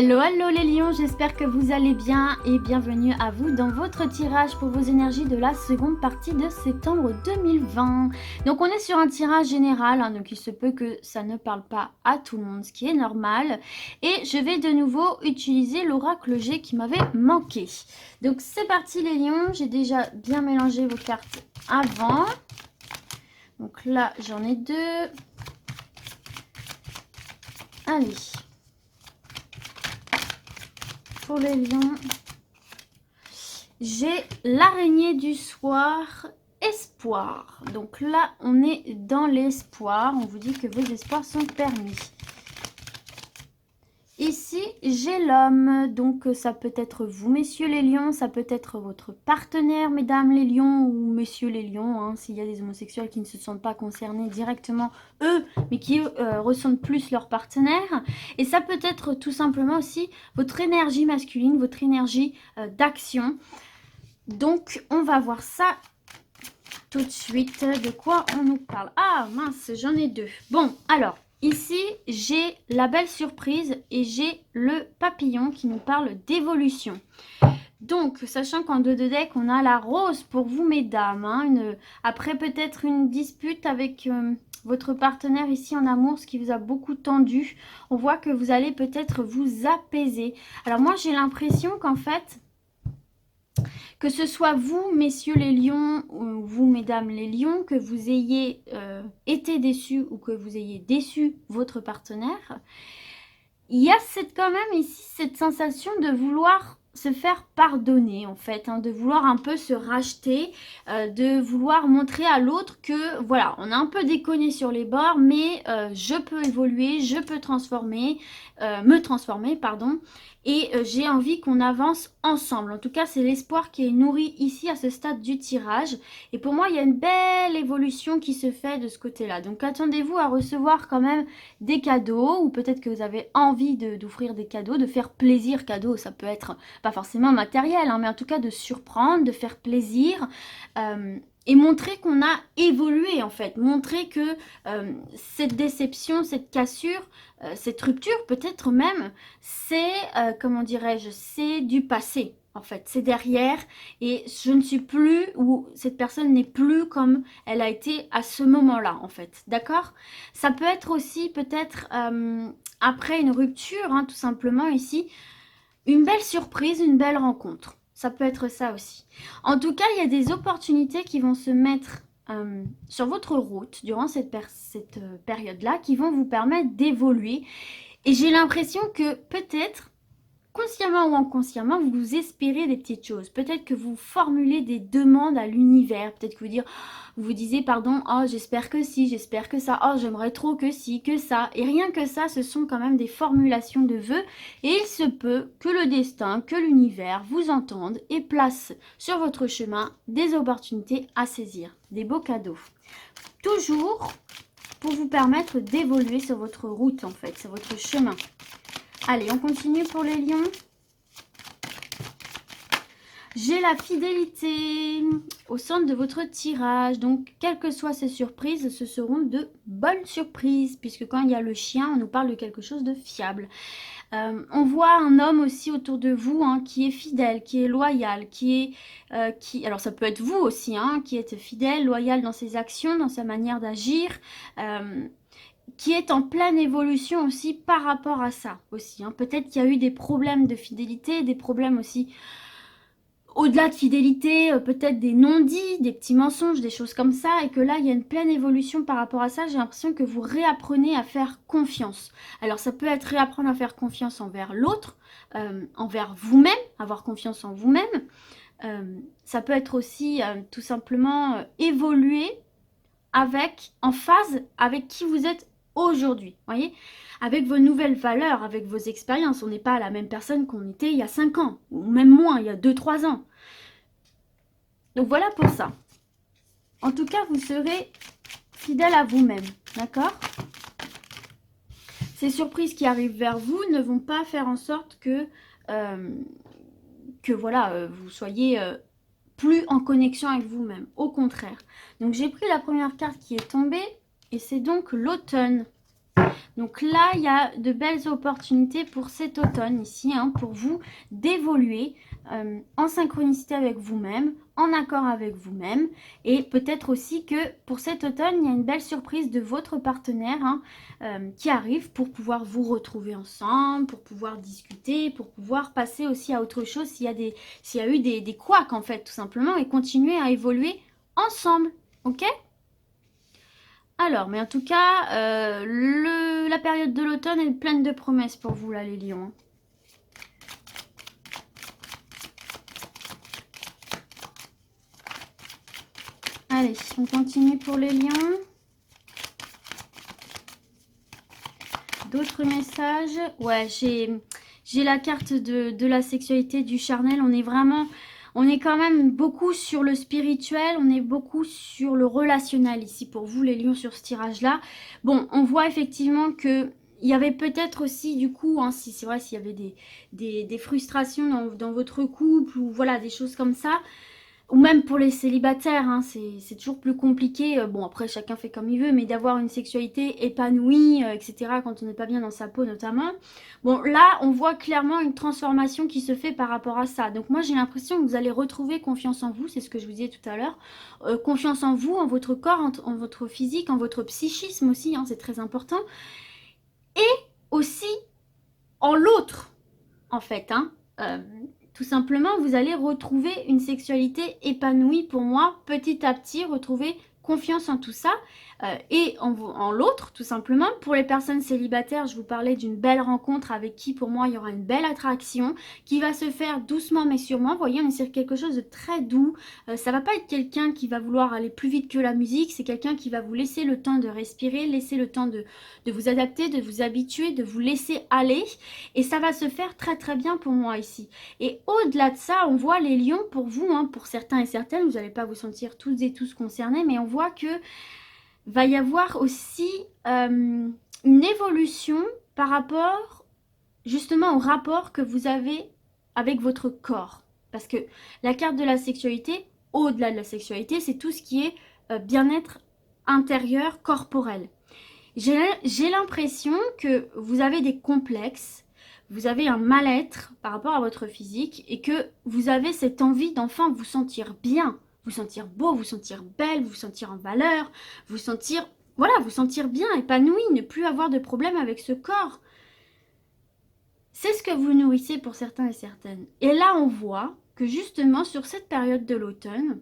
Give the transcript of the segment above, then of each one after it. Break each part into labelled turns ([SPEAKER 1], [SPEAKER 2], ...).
[SPEAKER 1] Hello, hello les lions, j'espère que vous allez bien et bienvenue à vous dans votre tirage pour vos énergies de la seconde partie de septembre 2020. Donc on est sur un tirage général, donc il se peut que ça ne parle pas à tout le monde, ce qui est normal. Et je vais de nouveau utiliser l'oracle G qui m'avait manqué. Donc c'est parti les lions, j'ai déjà bien mélangé vos cartes avant. Donc là j'en ai deux. Allez. Pour les lions, j'ai l'araignée du soir, espoir. Donc là, on est dans l'espoir. On vous dit que vos espoirs sont permis. Ici, j'ai l'homme. Donc ça peut être vous, messieurs les lions. Ça peut être votre partenaire, mesdames les lions ou messieurs les lions. Hein, s'il y a des homosexuels qui ne se sentent pas concernés directement, eux, mais qui ressentent plus leur partenaire. Et ça peut être tout simplement aussi votre énergie masculine, votre énergie d'action. Donc, on va voir ça tout de suite. De quoi on nous parle? Ah, mince, j'en ai deux. Bon, alors... Ici, j'ai la belle surprise et j'ai le papillon qui nous parle d'évolution. Donc, sachant qu'en dos de deck, on a la rose pour vous, mesdames. Hein, après, peut-être une dispute avec votre partenaire ici en amour, ce qui vous a beaucoup tendu. On voit que vous allez peut-être vous apaiser. Alors, moi, j'ai l'impression qu'en fait... Que ce soit vous, messieurs les lions, ou vous, mesdames les lions, que vous ayez été déçus ou que vous ayez déçu votre partenaire, il y a quand même ici cette sensation de vouloir se faire pardonner en fait, hein, de vouloir un peu se racheter, de vouloir montrer à l'autre que voilà, on a un peu déconné sur les bords, mais je peux évoluer, je peux me transformer, pardon, et j'ai envie qu'on avance ensemble. En tout cas, c'est l'espoir qui est nourri ici à ce stade du tirage. Et pour moi, il y a une belle évolution qui se fait de ce côté-là. Donc, attendez-vous à recevoir quand même des cadeaux, ou peut-être que vous avez envie d'offrir des cadeaux, de faire plaisir cadeau. Ça peut être pas forcément matériel, hein, mais en tout cas de surprendre, de faire plaisir. Et montrer qu'on a évolué en fait, montrer que cette déception, cette cassure, cette rupture peut-être même, c'est, comment dirais-je, c'est du passé en fait, c'est derrière et je ne suis plus, ou cette personne n'est plus comme elle a été à ce moment-là en fait, d'accord? Ça peut être aussi peut-être après une rupture, hein, tout simplement ici, une belle surprise, une belle rencontre. Ça peut être ça aussi. En tout cas, il y a des opportunités qui vont se mettre sur votre route durant cette période-là qui vont vous permettre d'évoluer. Et j'ai l'impression que peut-être, consciemment ou inconsciemment, vous espérez des petites choses. Peut-être que vous formulez des demandes à l'univers. Peut-être que vous disiez, pardon, oh, j'espère que si, j'espère que ça, oh, j'aimerais trop que si, que ça. Et rien que ça, ce sont quand même des formulations de vœux. Et il se peut que le destin, que l'univers vous entende et place sur votre chemin des opportunités à saisir, des beaux cadeaux. Toujours pour vous permettre d'évoluer sur votre route, en fait, sur votre chemin. Allez, on continue pour les lions. J'ai la fidélité au centre de votre tirage. Donc, quelles que soient ces surprises, ce seront de bonnes surprises. Puisque quand il y a le chien, on nous parle de quelque chose de fiable. On voit un homme aussi autour de vous, hein, qui est fidèle, qui est loyal, alors ça peut être vous aussi, hein, qui êtes fidèle, loyal dans ses actions, dans sa manière d'agir. Qui est en pleine évolution aussi par rapport à ça aussi. Hein. Peut-être qu'il y a eu des problèmes de fidélité, des problèmes aussi au-delà de fidélité, peut-être des non-dits, des petits mensonges, des choses comme ça, et que là, il y a une pleine évolution par rapport à ça. J'ai l'impression que vous réapprenez à faire confiance. Alors, ça peut être réapprendre à faire confiance envers l'autre, envers vous-même, avoir confiance en vous-même. Ça peut être aussi tout simplement évoluer en phase avec qui vous êtes aujourd'hui, voyez, avec vos nouvelles valeurs, avec vos expériences. On n'est pas la même personne qu'on était il y a 5 ans, ou même moins, il y a 2-3 ans. Donc voilà pour ça. En tout cas, vous serez fidèle à vous-même, d'accord? Ces surprises qui arrivent vers vous ne vont pas faire en sorte que voilà, vous soyez plus en connexion avec vous-même. Au contraire. Donc j'ai pris la première carte qui est tombée, et c'est donc l'automne. Donc là, il y a de belles opportunités pour cet automne ici, hein, pour vous d'évoluer en synchronicité avec vous-même, en accord avec vous-même. Et peut-être aussi que pour cet automne, il y a une belle surprise de votre partenaire hein, qui arrive pour pouvoir vous retrouver ensemble, pour pouvoir discuter, pour pouvoir passer aussi à autre chose s'il y a eu des couacs en fait, tout simplement, et continuer à évoluer ensemble. Ok ? Alors, mais en tout cas, la période de l'automne est pleine de promesses pour vous, là, les lions. Allez, on continue pour les lions. D'autres messages. Ouais, j'ai la carte de la sexualité, du charnel. On est quand même beaucoup sur le spirituel, on est beaucoup sur le relationnel ici pour vous les lions sur ce tirage-là. Bon, on voit effectivement que il y avait peut-être aussi du coup, hein, si c'est vrai, s'il y avait des frustrations dans votre couple ou voilà, des choses comme ça. Ou même pour les célibataires, hein, c'est toujours plus compliqué. Bon, après, chacun fait comme il veut, mais d'avoir une sexualité épanouie, etc., quand on n'est pas bien dans sa peau, notamment. Bon, là, on voit clairement une transformation qui se fait par rapport à ça. Donc, moi, j'ai l'impression que vous allez retrouver confiance en vous, c'est ce que je vous disais tout à l'heure. Confiance en vous, en votre corps, en votre physique, en votre psychisme aussi, hein, c'est très important. Et aussi en l'autre, en fait, hein. Tout simplement, vous allez retrouver une sexualité épanouie pour moi, petit à petit, retrouver confiance en tout ça et en l'autre, tout simplement. Pour les personnes célibataires, je vous parlais d'une belle rencontre avec qui, pour moi, il y aura une belle attraction qui va se faire doucement mais sûrement. Vous voyez, on est sur quelque chose de très doux. Ça va pas être quelqu'un qui va vouloir aller plus vite que la musique, c'est quelqu'un qui va vous laisser le temps de respirer, laisser le temps de vous adapter, de vous habituer, de vous laisser aller. Et ça va se faire très très bien pour moi ici. Et au-delà de ça, on voit les lions pour vous, hein, pour certains et certaines, vous n'allez pas vous sentir tous et tous concernés, mais on voit que va y avoir aussi une évolution par rapport justement au rapport que vous avez avec votre corps. Parce que la carte de la sexualité, au-delà de la sexualité, c'est tout ce qui est bien-être intérieur, corporel. J'ai l'impression que vous avez des complexes, vous avez un mal-être par rapport à votre physique et que vous avez cette envie d'enfin vous sentir bien, vous sentir beau, vous sentir belle, vous sentir en valeur, vous sentir, voilà, vous sentir bien, épanoui, ne plus avoir de problème avec ce corps. C'est ce que vous nourrissez pour certains et certaines. Et là, on voit que justement, sur cette période de l'automne,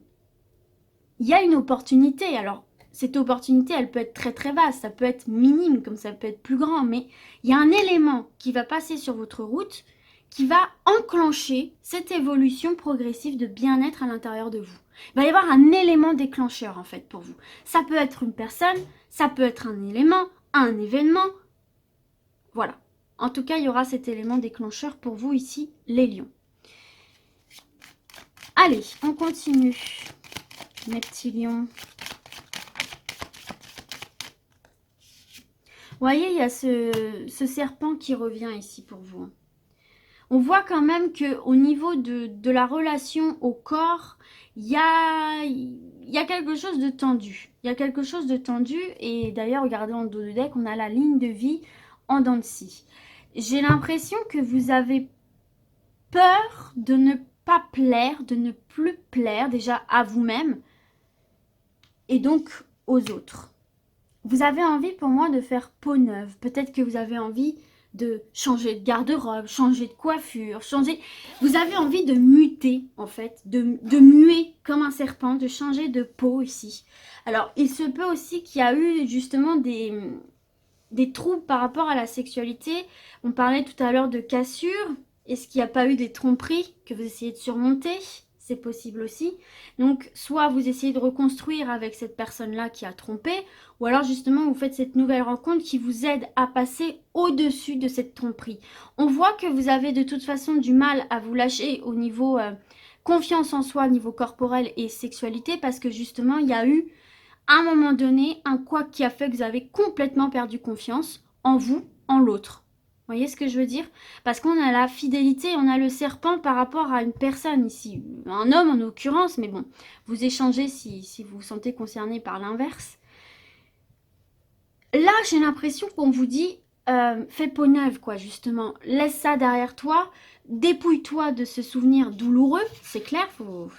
[SPEAKER 1] il y a une opportunité. Alors, cette opportunité, elle peut être très très vaste, ça peut être minime comme ça peut être plus grand, mais il y a un élément qui va passer sur votre route qui va enclencher cette évolution progressive de bien-être à l'intérieur de vous. Il va y avoir un élément déclencheur en fait pour vous. Ça peut être une personne, ça peut être un élément, un événement. Voilà. En tout cas, il y aura cet élément déclencheur pour vous ici, les lions. Allez, on continue, mes petits lions. Vous voyez, il y a ce serpent qui revient ici pour vous. On voit quand même qu'au niveau de la relation au corps, il y a quelque chose de tendu. Il y a quelque chose de tendu et d'ailleurs, regardez en dos de deck, on a la ligne de vie en dents de scie. J'ai l'impression que vous avez peur de ne pas plaire, de ne plus plaire déjà à vous-même et donc aux autres. Vous avez envie pour moi de faire peau neuve. Peut-être que vous avez envie de changer de garde-robe, changer de coiffure, changer... Vous avez envie de muter, en fait, de muer comme un serpent, de changer de peau ici. Alors, il se peut aussi qu'il y a eu justement des troubles par rapport à la sexualité. On parlait tout à l'heure de cassure. Est-ce qu'il n'y a pas eu des tromperies que vous essayez de surmonter ? C'est possible aussi. Donc, soit vous essayez de reconstruire avec cette personne-là qui a trompé, ou alors justement vous faites cette nouvelle rencontre qui vous aide à passer au-dessus de cette tromperie. On voit que vous avez de toute façon du mal à vous lâcher au niveau confiance en soi, niveau corporel et sexualité, parce que justement il y a eu à un moment donné un quoi qui a fait que vous avez complètement perdu confiance en vous, en l'autre. Vous voyez ce que je veux dire? Parce qu'on a la fidélité, on a le serpent par rapport à une personne ici. Un homme en l'occurrence, mais bon, vous échangez si vous vous sentez concerné par l'inverse. Là, j'ai l'impression qu'on vous dit, fais peau neuve, quoi, justement. Laisse ça derrière toi, dépouille-toi de ce souvenir douloureux. C'est clair,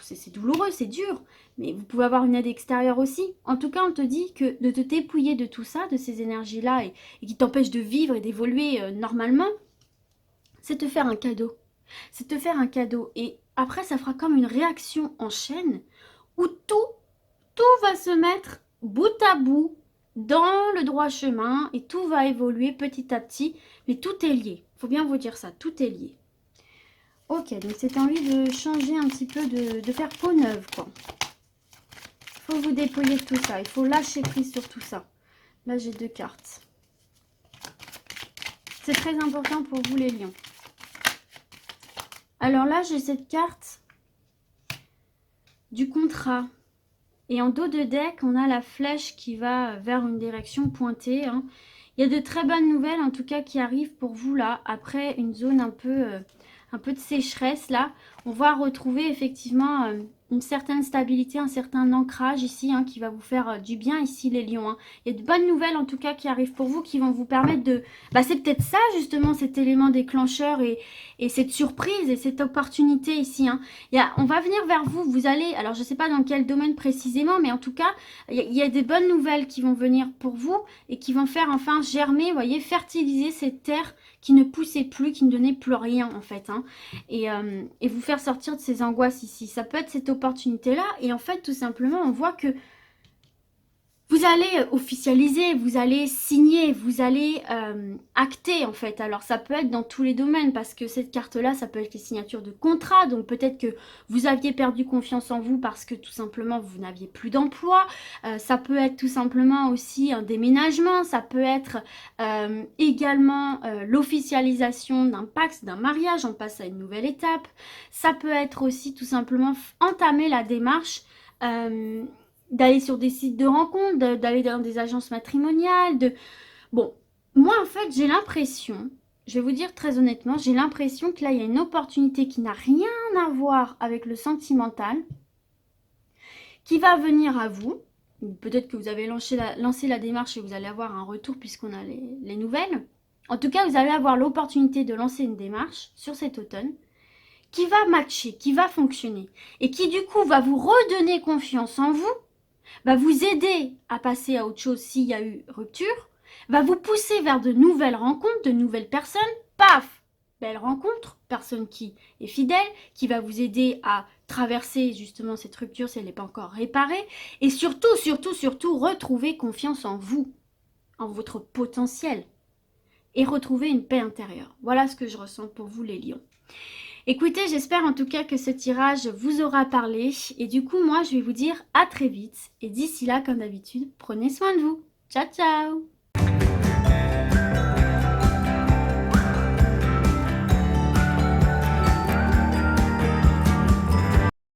[SPEAKER 1] c'est douloureux, c'est dur, mais vous pouvez avoir une aide extérieure aussi. En tout cas, on te dit que de te dépouiller de tout ça, de ces énergies-là, et qui t'empêchent de vivre et d'évoluer normalement, c'est te faire un cadeau. C'est te faire un cadeau. Et après, ça fera comme une réaction en chaîne où tout va se mettre bout à bout dans le droit chemin et tout va évoluer petit à petit, mais tout est lié. Il faut bien vous dire ça, tout est lié. Ok, donc c'est envie de changer un petit peu, de faire peau neuve, quoi. Il faut vous dépouiller de tout ça, il faut lâcher prise sur tout ça. Là, j'ai 2 cartes. C'est très important pour vous, les lions. Alors là, j'ai cette carte du contrat. Et en dos de deck, on a la flèche qui va vers une direction pointée. Hein. Il y a de très bonnes nouvelles, en tout cas, qui arrivent pour vous là, après une zone un peu de sécheresse là. On va retrouver effectivement une certaine stabilité, un certain ancrage ici, hein, qui va vous faire du bien ici, les lions. Hein. Il y a de bonnes nouvelles, en tout cas, qui arrivent pour vous, qui vont vous permettre de... Bah, c'est peut-être ça, justement, cet élément déclencheur et cette surprise et cette opportunité ici. Hein. On va venir vers vous, vous allez... Alors, je ne sais pas dans quel domaine précisément, mais en tout cas, il y a des bonnes nouvelles qui vont venir pour vous et qui vont faire enfin germer, vous voyez, fertiliser cette terre qui ne poussait plus, qui ne donnait plus rien, en fait. Hein. Et vous faire sortir de ces angoisses ici. Ça peut être cette opportunité-là. Et en fait, tout simplement, on voit que vous allez officialiser, vous allez signer, vous allez acter en fait. Alors ça peut être dans tous les domaines parce que cette carte-là, ça peut être les signatures de contrat. Donc peut-être que vous aviez perdu confiance en vous parce que tout simplement vous n'aviez plus d'emploi. Ça peut être tout simplement aussi un déménagement. Ça peut être également l'officialisation d'un pacte, d'un mariage. On passe à une nouvelle étape. Ça peut être aussi tout simplement entamer la démarche d'aller sur des sites de rencontres, d'aller dans des agences matrimoniales. Bon, moi en fait j'ai l'impression, je vais vous dire très honnêtement, j'ai l'impression que là il y a une opportunité qui n'a rien à voir avec le sentimental, qui va venir à vous. Peut-être que vous avez lancé la démarche et vous allez avoir un retour puisqu'on a les nouvelles. En tout cas, vous allez avoir l'opportunité de lancer une démarche sur cet automne qui va matcher, qui va fonctionner et qui du coup va vous redonner confiance en vous, va vous aider à passer à autre chose s'il y a eu rupture, va vous pousser vers de nouvelles rencontres, de nouvelles personnes, paf, belle rencontre, personne qui est fidèle, qui va vous aider à traverser justement cette rupture si elle n'est pas encore réparée, et surtout, retrouver confiance en vous, en votre potentiel, et retrouver une paix intérieure. Voilà ce que je ressens pour vous les lions. Écoutez, j'espère en tout cas que ce tirage vous aura parlé. Et du coup, moi, je vais vous dire à très vite. Et d'ici là, comme d'habitude, prenez soin de vous. Ciao, ciao!